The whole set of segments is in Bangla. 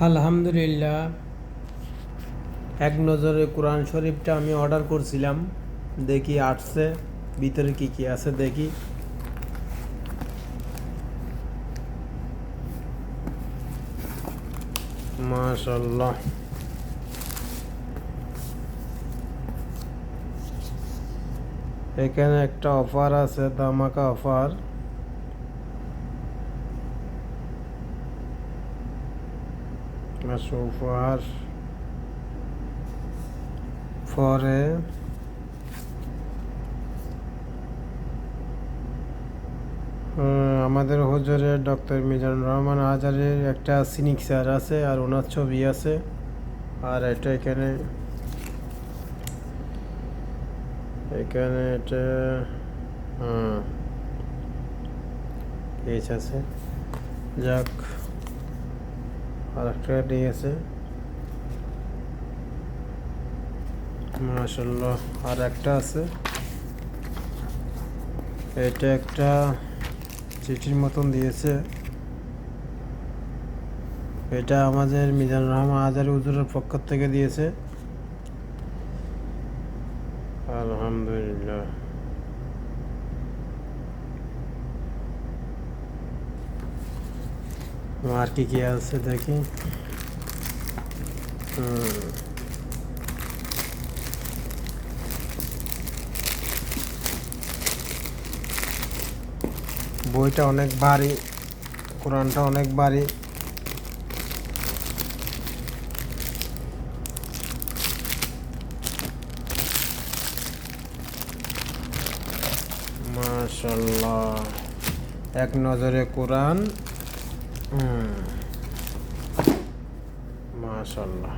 আলহামদুলিল্লাহ। এক নজরে কোরআন শরীফটা আমি অর্ডার করছিলাম, দেখি আসছে। ভিতরে কি কি আছে দেখি। মাশাআল্লাহ, এখানে একটা অফার আছে, ধামাকা অফার। অফার পরে আমাদের হুজুরের ডক্টর মিজানুর রহমান আজারের একটা সিগনেচার আছে, আর ওনার ছবি আছে। আর এটা এখানে এটা পেজ আছে। যাক, আর একটা দিয়েছে। মাশাআল্লাহ, আর একটা আছে। এটা একটা চিঠির মতন দিয়েছে। এটা আমাদের মিজানুর রহমান আজারি হুজুরের পক্ষ থেকে দিয়েছে। আলহামদুলিল্লাহ। আর কি কি আছে দেখি। বইটা অনেক ভারী, কোরআনটা অনেক ভারী। মাশাআল্লাহ, এক নজরে কোরআন। মাশাআল্লাহ।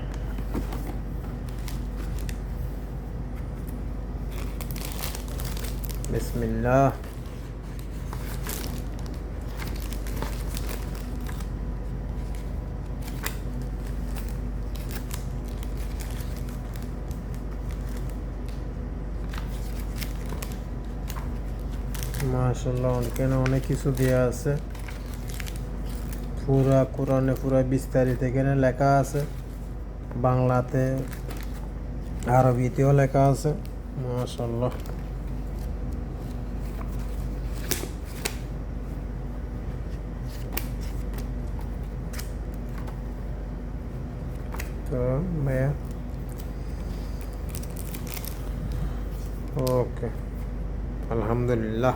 বিসমিল্লাহ। মাশাআল্লাহ, এখানে অনেক কিছু দেওয়া আছে। পুরা কোরআনে পুরা বিস্তারিত এখানে লেখা আছে, বাংলাতে, আরবিতেও লেখা আছে। মাশাআল্লাহ। তো ভাইয়া, ওকে, আলহামদুলিল্লাহ।